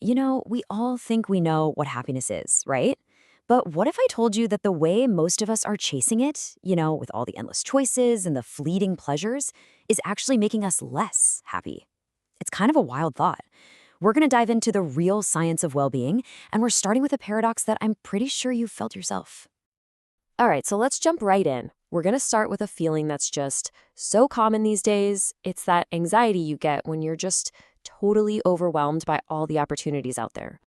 We all think we know what happiness is, right? But what if I told you that the way most of us are chasing it, with all the endless choices and the fleeting pleasures, is actually making us less happy? It's kind of a wild thought. We're going to dive into the real science of well-being, and we're starting with a paradox that I'm pretty sure you've felt yourself. All right, so let's jump right in. We're going to start with a feeling that's just so common these days. It's that anxiety you get when you're just totally overwhelmed by all the opportunities out there.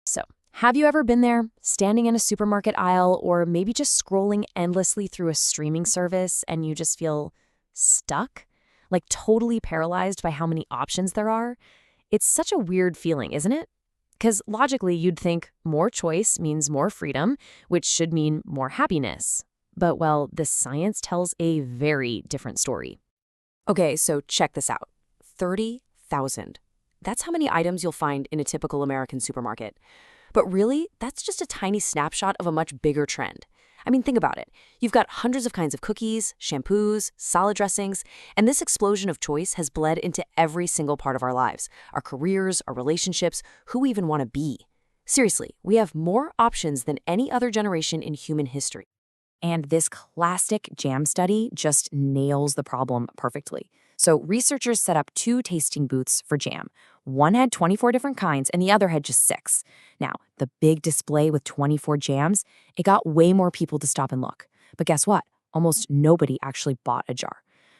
So, have you ever been there, standing in a supermarket aisle, or maybe just scrolling endlessly through a streaming service and you just feel stuck? Like totally paralyzed by how many options there are? It's such a weird feeling, isn't it? Because logically, you'd think more choice means more freedom, which should mean more happiness. But, well, the science tells a very different story. Okay, so check this out. 30,000. That's how many items you'll find in a typical American supermarket. But really, that's just a tiny snapshot of a much bigger trend. I mean, think about it. You've got hundreds of kinds of cookies, shampoos, salad dressings, and this explosion of choice has bled into every single part of our lives, our careers, our relationships, who we even want to be. Seriously, we have more options than any other generation in human history. And this classic jam study just nails the problem perfectly. So researchers set up 2 tasting booths for jam. One had 24 different kinds and the other had just 6. Now, the big display with 24 jams, it got way more people to stop and look. But guess what? Almost nobody actually bought a jar.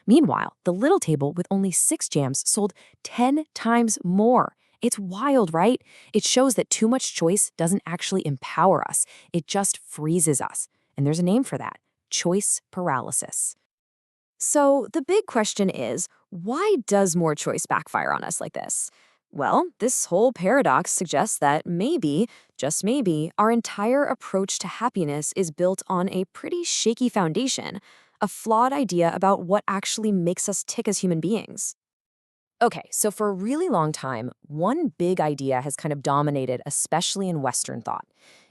Meanwhile, the little table with only 6 jams sold 10 times more. It's wild, right? It shows that too much choice doesn't actually empower us. It just freezes us. And there's a name for that: choice paralysis. So the big question is, why does more choice backfire on us like this? Well, this whole paradox suggests that maybe, just maybe, our entire approach to happiness is built on a pretty shaky foundation, a flawed idea about what actually makes us tick as human beings. Okay, so for a really long time, one big idea has kind of dominated, especially in Western thought.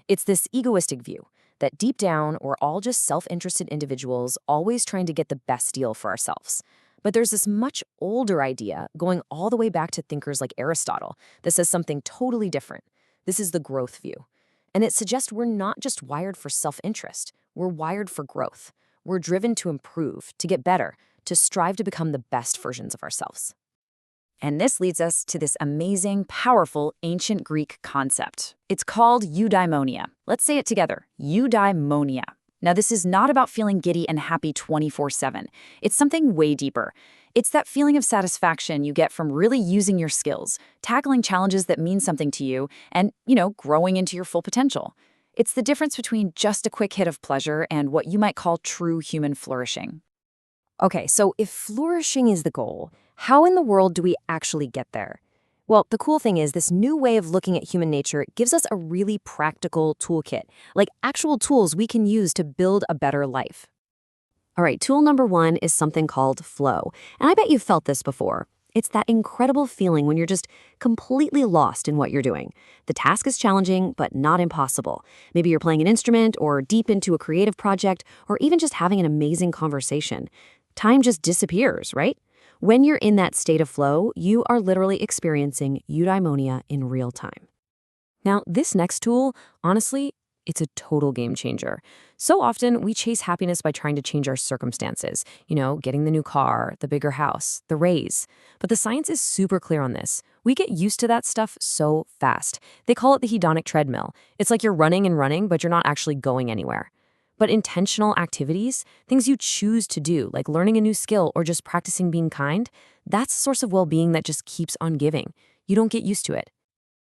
It's this egoistic view that deep down, we're all just self-interested individuals always trying to get the best deal for ourselves. But there's this much older idea going all the way back to thinkers like Aristotle that says something totally different. This is the growth view. And it suggests we're not just wired for self-interest, we're wired for growth. We're driven to improve, to get better, to strive to become the best versions of ourselves. And this leads us to this amazing, powerful ancient Greek concept. It's called eudaimonia. Let's say it together: eudaimonia. Now, this is not about feeling giddy and happy 24/7. It's something way deeper. It's that feeling of satisfaction you get from really using your skills, tackling challenges that mean something to you, and, growing into your full potential. It's the difference between just a quick hit of pleasure and what you might call true human flourishing. Okay, so if flourishing is the goal, how in the world do we actually get there? Well, the cool thing is this new way of looking at human nature gives us a really practical toolkit, like actual tools we can use to build a better life. All right, tool number 1 is something called flow. And I bet you've felt this before. It's that incredible feeling when you're just completely lost in what you're doing. The task is challenging, but not impossible. Maybe you're playing an instrument or deep into a creative project or even just having an amazing conversation. Time just disappears, right? When you're in that state of flow, you are literally experiencing eudaimonia in real time. Now, this next tool, honestly, it's a total game changer. So often, we chase happiness by trying to change our circumstances, getting the new car, the bigger house, the raise. But the science is super clear on this. We get used to that stuff so fast. They call it the hedonic treadmill. It's like you're running and running, but you're not actually going anywhere. But intentional activities, things you choose to do, like learning a new skill or just practicing being kind, that's a source of well-being that just keeps on giving. You don't get used to it.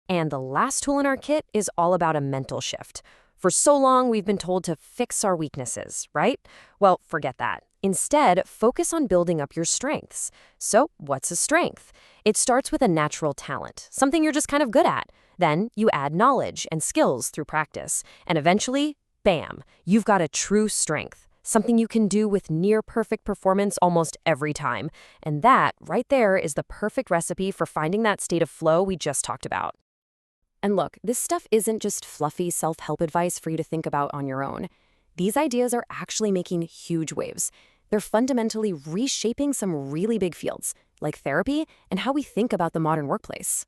And the last tool in our kit is all about a mental shift. For so long, we've been told to fix our weaknesses, right? Well, forget that. Instead, focus on building up your strengths. So, what's a strength? It starts with a natural talent, something you're just kind of good at. Then you add knowledge and skills through practice. And eventually, bam, you've got a true strength, something you can do with near-perfect performance almost every time. And that, right there, is the perfect recipe for finding that state of flow we just talked about. And look, this stuff isn't just fluffy self-help advice for you to think about on your own. These ideas are actually making huge waves. They're fundamentally reshaping some really big fields, like therapy and how we think about the modern workplace.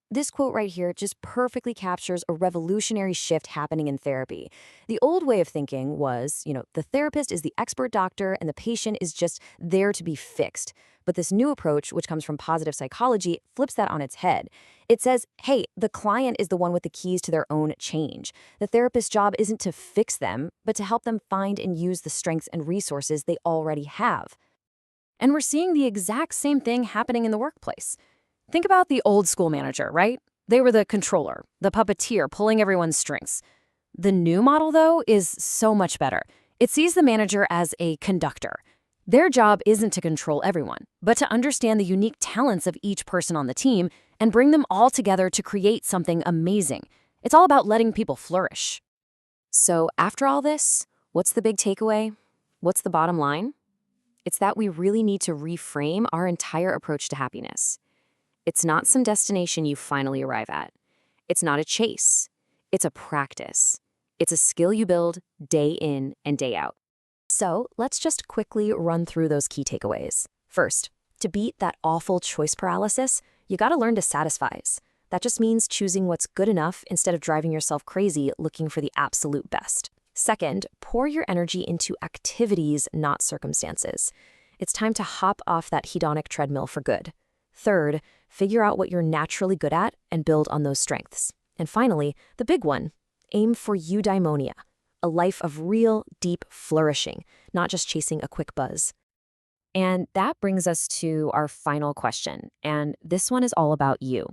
This quote right here just perfectly captures a revolutionary shift happening in therapy. The old way of thinking was, the therapist is the expert doctor and the patient is just there to be fixed. But this new approach, which comes from positive psychology, flips that on its head. It says, hey, the client is the one with the keys to their own change. The therapist's job isn't to fix them, but to help them find and use the strengths and resources they already have. And we're seeing the exact same thing happening in the workplace. Think about the old school manager, right? They were the controller, the puppeteer pulling everyone's strings. The new model, though, is so much better. It sees the manager as a conductor. Their job isn't to control everyone, but to understand the unique talents of each person on the team and bring them all together to create something amazing. It's all about letting people flourish. So after all this, what's the big takeaway? What's the bottom line? It's that we really need to reframe our entire approach to happiness. It's not some destination you finally arrive at. It's not a chase. It's a practice. It's a skill you build day in and day out. So let's just quickly run through those key takeaways. First, to beat that awful choice paralysis, you gotta learn to satisfice. That just means choosing what's good enough instead of driving yourself crazy looking for the absolute best. Second, pour your energy into activities, not circumstances. It's time to hop off that hedonic treadmill for good. Third, figure out what you're naturally good at and build on those strengths. And finally, the big one, aim for eudaimonia, a life of real, deep flourishing, not just chasing a quick buzz. And that brings us to our final question, and this one is all about you.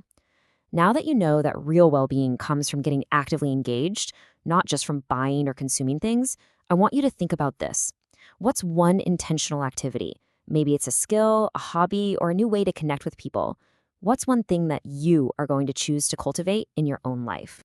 Now that you know that real well-being comes from getting actively engaged, not just from buying or consuming things, I want you to think about this. What's one intentional activity? Maybe it's a skill, a hobby, or a new way to connect with people. What's one thing that you are going to choose to cultivate in your own life?